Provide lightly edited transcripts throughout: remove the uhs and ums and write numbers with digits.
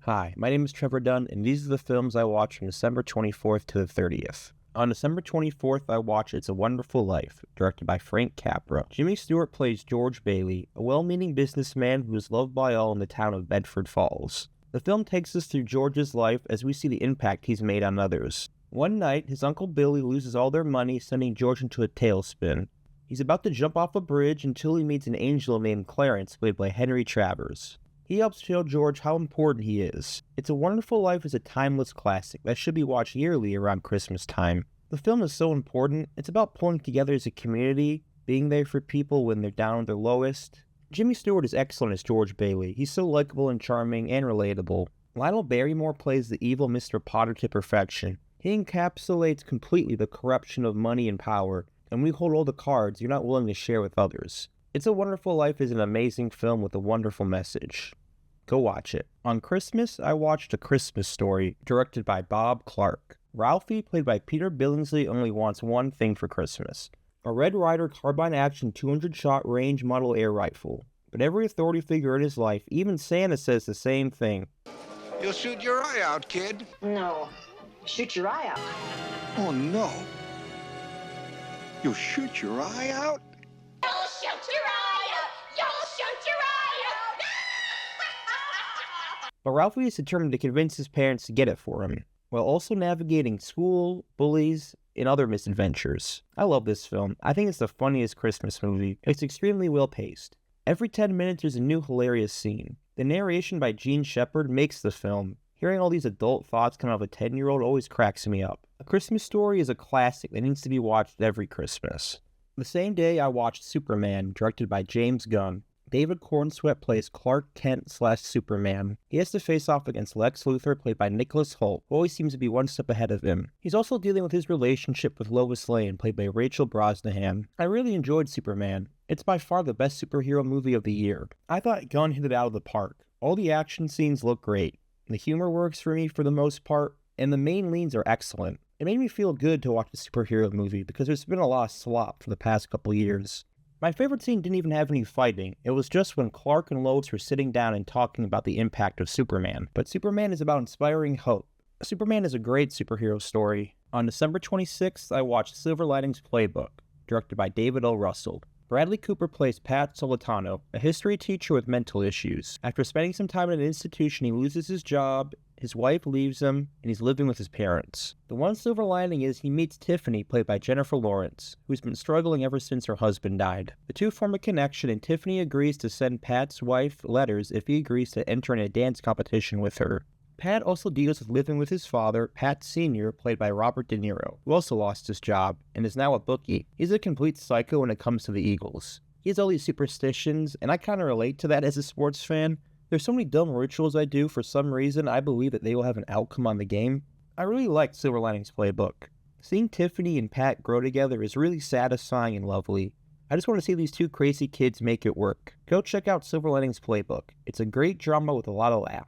Hi, my name is Trevor Dunn, and these are the films I watched from December 24th to the 30th. On December 24th, I watched It's a Wonderful Life, directed by Frank Capra. Jimmy Stewart plays George Bailey, a well-meaning businessman who is loved by all in the town of Bedford Falls. The film takes us through George's life as we see the impact he's made on others. One night, his Uncle Billy loses all their money, sending George into a tailspin. He's about to jump off a bridge until he meets an angel named Clarence, played by Henry Travers. He helps show George how important he is. It's a Wonderful Life is a timeless classic that should be watched yearly around Christmas time. The film is so important. It's about pulling together as a community, being there for people when they're down at their lowest. Jimmy Stewart is excellent as George Bailey. He's so likable and charming and relatable. Lionel Barrymore plays the evil Mr. Potter to perfection. He encapsulates completely the corruption of money and power, and we hold all the cards you're not willing to share with others. It's a Wonderful Life is an amazing film with a wonderful message. Go watch it. On Christmas, I watched A Christmas Story, directed by Bob Clark. Ralphie, played by Peter Billingsley, only wants one thing for Christmas: a Red Ryder carbine-action 200-shot range model air rifle. But every authority figure in his life, even Santa, says the same thing. You'll shoot your eye out, kid. No. Shoot your eye out. Oh, no. You'll shoot your eye out? You'll shoot your eye out! You'll shoot your eye out! But Ralphie is determined to convince his parents to get it for him, while also navigating school, bullies, and other misadventures. I love this film. I think it's the funniest Christmas movie. It's extremely well paced. Every 10 minutes there's a new hilarious scene. The narration by Gene Shepard makes the film. Hearing all these adult thoughts come out of a 10-year-old always cracks me up. A Christmas Story is a classic that needs to be watched every Christmas. The same day I watched Superman, directed by James Gunn. David Cornsweet plays Clark Kent/Superman. He has to face off against Lex Luthor, played by Nicholas Hoult, who always seems to be one step ahead of him. He's also dealing with his relationship with Lois Lane, played by Rachel Brosnahan. I really enjoyed Superman. It's by far the best superhero movie of the year. I thought Gunn hit it out of the park. All the action scenes look great. The humor works for me for the most part, and the main leads are excellent. It made me feel good to watch a superhero movie because there's been a lot of slop for the past couple years. My favorite scene didn't even have any fighting. It was just when Clark and Lois were sitting down and talking about the impact of Superman. But Superman is about inspiring hope. Superman is a great superhero story. On December 26th, I watched Silver Linings Playbook, directed by David O. Russell. Bradley Cooper plays Pat Solitano, a history teacher with mental issues. After spending some time in an institution, he loses his job, his wife leaves him, and he's living with his parents. The one silver lining is he meets Tiffany, played by Jennifer Lawrence, who's been struggling ever since her husband died. The two form a connection, and Tiffany agrees to send Pat's wife letters if he agrees to enter in a dance competition with her. Pat also deals with living with his father, Pat Sr., played by Robert De Niro, who also lost his job and is now a bookie. He's a complete psycho when it comes to the Eagles. He has all these superstitions, and I kind of relate to that as a sports fan. There's so many dumb rituals I do for some reason I believe that they will have an outcome on the game. I really liked Silver Linings Playbook. Seeing Tiffany and Pat grow together is really satisfying and lovely. I just want to see these two crazy kids make it work. Go check out Silver Linings Playbook. It's a great drama with a lot of laughs.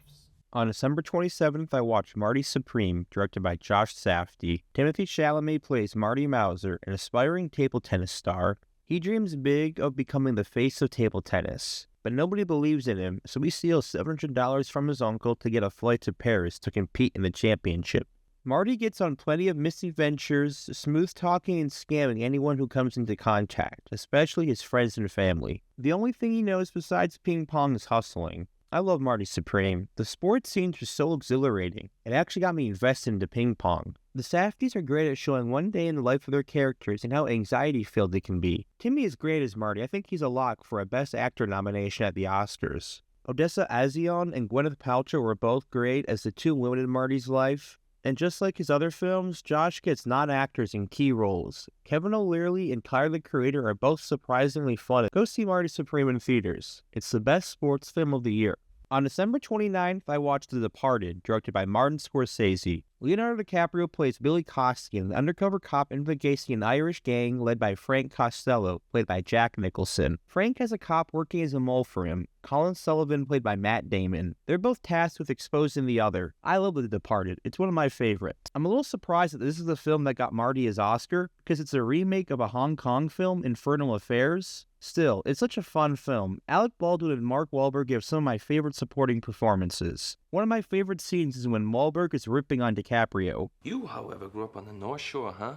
On December 27th, I watched Marty Supreme, directed by Josh Safdie. Timothy Chalamet plays Marty Mauser, an aspiring table tennis star. He dreams big of becoming the face of table tennis, but nobody believes in him, so he steals $700 from his uncle to get a flight to Paris to compete in the championship. Marty gets on plenty of misadventures, smooth-talking and scamming anyone who comes into contact, especially his friends and family. The only thing he knows besides ping pong is hustling. I love Marty Supreme. The sports scenes are so exhilarating. It actually got me invested into ping pong. The Safdies are great at showing one day in the life of their characters and how anxiety-filled they can be. Timmy is great as Marty. I think he's a lock for a Best Actor nomination at the Oscars. Odessa Azion and Gwyneth Paltrow were both great as the two women in Marty's life. And just like his other films, Josh gets non-actors in key roles. Kevin O'Leary and Tyler the Creator are both surprisingly fun. Go see Marty Supreme in theaters. It's the best sports film of the year. On December 29th, I watched The Departed, directed by Martin Scorsese. Leonardo DiCaprio plays Billy Costigan, an undercover cop investigating an Irish gang led by Frank Costello, played by Jack Nicholson. Frank has a cop working as a mole for him, Colin Sullivan, played by Matt Damon. They're both tasked with exposing the other. I love The Departed. It's one of my favorites. I'm a little surprised that this is the film that got Marty his Oscar, because it's a remake of a Hong Kong film, Infernal Affairs. Still, it's such a fun film. Alec Baldwin and Mark Wahlberg give some of my favorite supporting performances. One of my favorite scenes is when Wahlberg is ripping on DiCaprio. You, however, grew up on the North Shore, huh?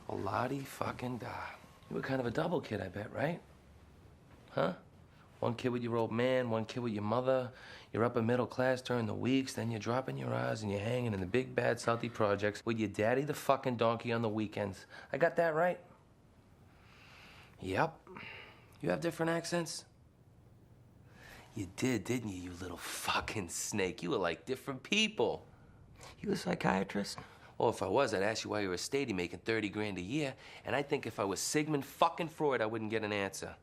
Oh, la-di fucking da. You were kind of a double kid, I bet, right? Huh? One kid with your old man, one kid with your mother. You're upper middle class during the weeks, then you're dropping your eyes and you're hanging in the big bad Southie projects with your daddy the fucking donkey on the weekends. I got that right? Yep. You have different accents? You did, didn't you, you little fucking snake? You were like different people. You a psychiatrist? Well, if I was, I'd ask you why you're a statey making 30 grand a year, and I think if I was Sigmund fucking Freud, I wouldn't get an answer.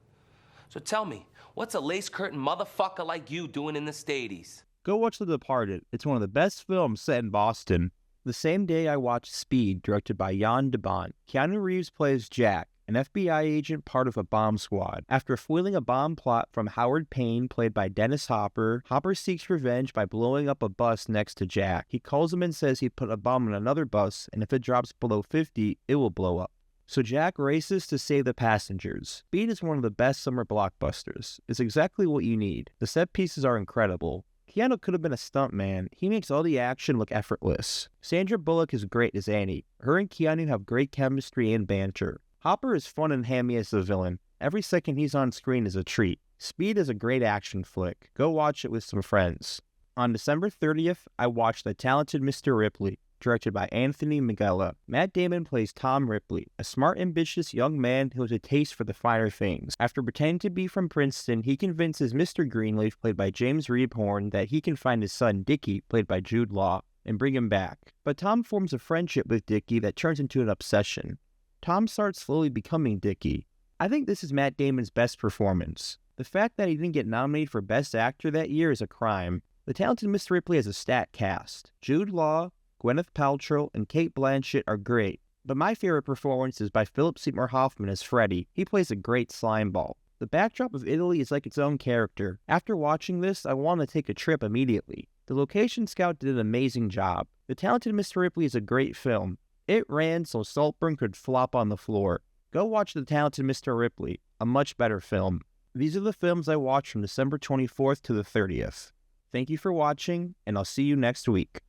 So tell me, what's a lace curtain motherfucker like you doing in the States? Go watch The Departed. It's one of the best films set in Boston. The same day I watched Speed, directed by Jan de Bont. Keanu Reeves plays Jack, an FBI agent part of a bomb squad. After foiling a bomb plot from Howard Payne, played by Dennis Hopper, Hopper seeks revenge by blowing up a bus next to Jack. He calls him and says he put a bomb on another bus, and if it drops below 50, it will blow up. So Jack races to save the passengers. Speed is one of the best summer blockbusters. It's exactly what you need. The set pieces are incredible. Keanu could have been a stuntman. He makes all the action look effortless. Sandra Bullock is great as Annie. Her and Keanu have great chemistry and banter. Hopper is fun and hammy as the villain. Every second he's on screen is a treat. Speed is a great action flick. Go watch it with some friends. On December 30th, I watched The Talented Mr. Ripley, directed by Anthony Minghella. Matt Damon plays Tom Ripley, a smart, ambitious young man who has a taste for the finer things. After pretending to be from Princeton, he convinces Mr. Greenleaf, played by James Rebhorn, that he can find his son Dickie, played by Jude Law, and bring him back. But Tom forms a friendship with Dickie that turns into an obsession. Tom starts slowly becoming Dickie. I think this is Matt Damon's best performance. The fact that he didn't get nominated for Best Actor that year is a crime. The Talented Mr. Ripley has a stacked cast. Jude Law, Gwyneth Paltrow, and Cate Blanchett are great, but my favorite performance is by Philip Seymour Hoffman as Freddy. He plays a great slimeball. The backdrop of Italy is like its own character. After watching this, I want to take a trip immediately. The location scout did an amazing job. The Talented Mr. Ripley is a great film. It ran so Saltburn could flop on the floor. Go watch The Talented Mr. Ripley, a much better film. These are the films I watched from December 24th to the 30th. Thank you for watching, and I'll see you next week.